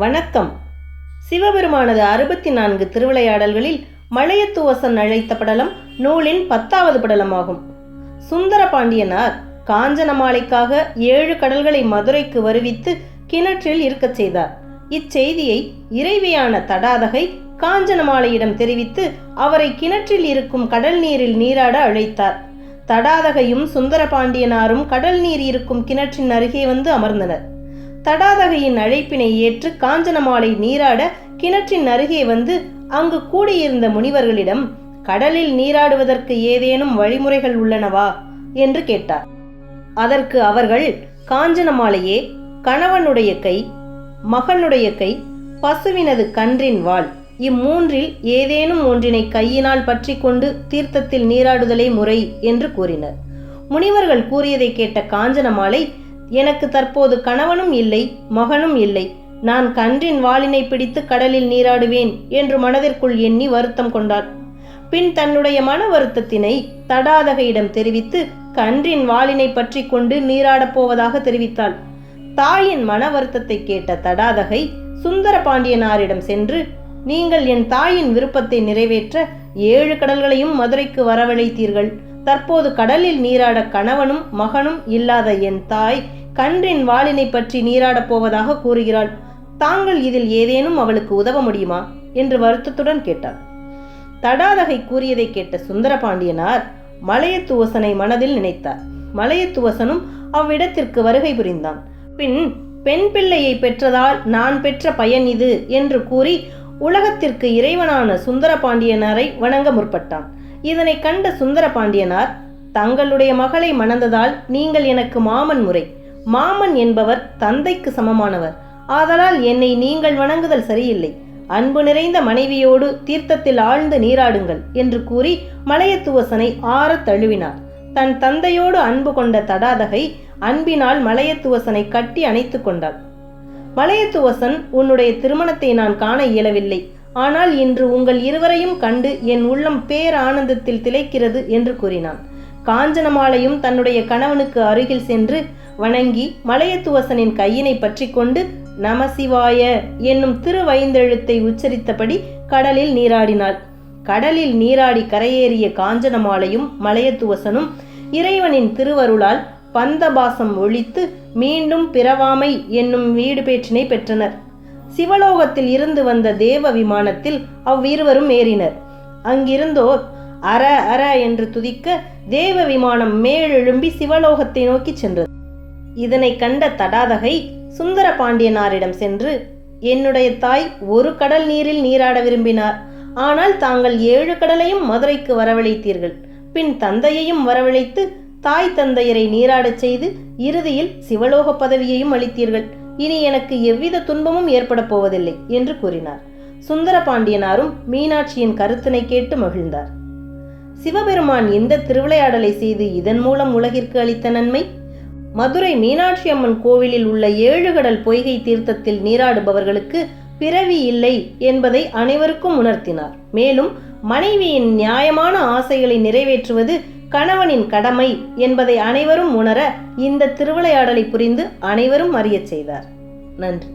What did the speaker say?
வணக்கம். சிவபெருமானது 64 திருவிளையாடல்களில் மலையத்துவசன் அழைத்த படலம் நூலின் 10வது படலமாகும். சுந்தர பாண்டியனார் காஞ்சனமாலைக்காக 7 கடல்களை மதுரைக்கு வருவித்து கிணற்றில் இருக்கச் செய்தார். இச்செய்தியை இறைவியான தடாதகை காஞ்சனமாலையிடம் தெரிவித்து அவரை கிணற்றில் இருக்கும் கடல் நீரில் நீராட அழைத்தார். தடாதகையும் சுந்தர பாண்டியனாரும் கடல் நீர் இருக்கும் கிணற்றின் அருகே வந்து அமர்ந்தனர். தடாதகையின் அழைப்பினை ஏற்று காஞ்சனமாலை நீராட கிணற்றின் அருகே வந்து அங்கு கூடியிருந்த முனிவர்களிடம் கடலில் நீராடுவதற்கு ஏதேனும் வழிமுறைகள் உள்ளனவா என்று கேட்டார். அதற்கு அவர்கள், காஞ்சனமாலையே, கணவனுடைய கை, மகனுடைய கை, பசுவினது கன்றின் வால், இம்மூன்றில் ஏதேனும் ஒன்றினை கையினால் பற்றி கொண்டு தீர்த்தத்தில் நீராடுதலே முறை என்று கூறினர். முனிவர்கள் கூறியதை கேட்ட காஞ்சனமாலை, எனக்கு தற்போது கணவனும் இல்லை, மகனும் இல்லை, நான் கன்றின் வாளினை பிடித்து கடலில் நீராடுவேன் என்று மனதிற்குள் எண்ணி வருத்தம் கொண்டாள். பின் தன்னுடைய மன வருத்தத்தினை தடாதகையிடம் தெரிவித்து கன்றின் வாளினை பற்றி கொண்டு நீராடப் போவதாக தெரிவித்தாள். தாயின் மன வருத்தத்தை கேட்ட தடாதகை சுந்தர பாண்டியனாரிடம் சென்று, நீங்கள் என் தாயின் விருப்பத்தை நிறைவேற்ற 7 கடல்களையும் மதுரைக்கு வரவழைத்தீர்கள். தற்போது கடலில் நீராட கணவனும் மகனும் இல்லாத என் தாய் கன்றின் வாளினை பற்றி நீராடப் போவதாக கூறுகிறாள். தாங்கள் இதில் ஏதேனும் அவளுக்கு உதவ முடியுமா என்று வருத்தத்துடன் கேட்டாள். தடாதகை கூறியதை கேட்ட சுந்தர பாண்டியனார் மலையத்துவசனை மனதில் நினைத்தார். மலையத்துவசனும் அவ்விடத்திற்கு வருகை புரிந்தான். பின் பெண் பிள்ளையை பெற்றதால் நான் பெற்ற பயன் இது என்று கூறி உலகத்திற்கு இறைவனான சுந்தர பாண்டியனாரை வணங்க முற்பட்டான். இதனை கண்ட சுந்தர பாண்டியனார், தங்களுடைய மகளை மணந்ததால் நீங்கள் எனக்கு மாமன் முறை. மாமன் என்பவர் தந்தைக்கு சமமானவர். ஆதலால் என்னை நீங்கள் வணங்குதல் சரியில்லை. அன்பு நிறைந்த மனைவியோடு தீர்த்தத்தில் ஆழ்ந்து நீராடுங்கள் என்று கூறி மலையத்துவசனை ஆற தழுவினார். தன் தந்தையோடு அன்பு கொண்ட தடாதகை அன்பினால் மலையத்துவசனை கட்டி அணைத்து கொண்டாள். மலையத்துவசன், உன்னுடைய திருமணத்தை நான் காண இயலவில்லை. ஆனால் இன்று உங்கள் இருவரையும் கண்டு என் உள்ளம் பேர் ஆனந்தத்தில் திளைக்கிறது என்று கூறினான். காஞ்சனமாலையும் தன்னுடைய கணவனுக்கு அருகில் சென்று வணங்கி மலையத்துவசனின் கையினை பற்றி கொண்டு நமசிவாய என்னும் திருவைந்தெழுத்தை உச்சரித்தபடி கடலில் நீராடினாள். கடலில் நீராடி கரையேறிய காஞ்சனமாலையும் மலையத்துவசனும் இறைவனின் திருவருளால் பந்தபாசம் ஒழித்து மீண்டும் பிறவாமை என்னும் வீடு பேற்றினை பெற்றனர். சிவலோகத்தில் இருந்து வந்த தேவ விமானத்தில் அவ்விருவரும் ஏறினர். அங்கிருந்தோர் அர அர என்று துதிக்க தேவ விமானம் மேலெழும்பி சிவலோகத்தை நோக்கி சென்றது. இதனை கண்ட தடாதகை சுந்தர பாண்டியனாரிடம் சென்று, என்னுடைய தாய் ஒரு கடல் நீரில் நீராட விரும்பினார். ஆனால் தாங்கள் 7 கடலையும் மதுரைக்கு வரவழைத்தீர்கள். பின் தந்தையையும் வரவழைத்து தாய் தந்தையரை நீராடச் செய்து இறுதியில் சிவலோக பதவியையும் அளித்தீர்கள். இனி எனக்கு எவ்வித துன்பமும் ஏற்பட போவதில்லை என்று கூறினார். சுந்தர பாண்டியனாரும் மீனாட்சியின் கருத்தினை கேட்டு மகிழ்ந்தார். சிவபெருமான் இந்த திருவிளையாடலை செய்து இதன் மூலம் உலகிற்கு அளித்த நன்மை, மதுரை மீனாட்சி அம்மன் கோவிலில் உள்ள 7 கடல் பொய்கை தீர்த்தத்தில் நீராடுபவர்களுக்கு பிறவி இல்லை என்பதை அனைவருக்கும் உணர்த்தினார். மேலும் மனைவியின் நியாயமான ஆசைகளை நிறைவேற்றுவது கணவனின் கடமை என்பதை அனைவரும் உணர இந்த திருவிளையாடலை புரிந்து அனைவரும் அறியச் செய்தார். நன்றி.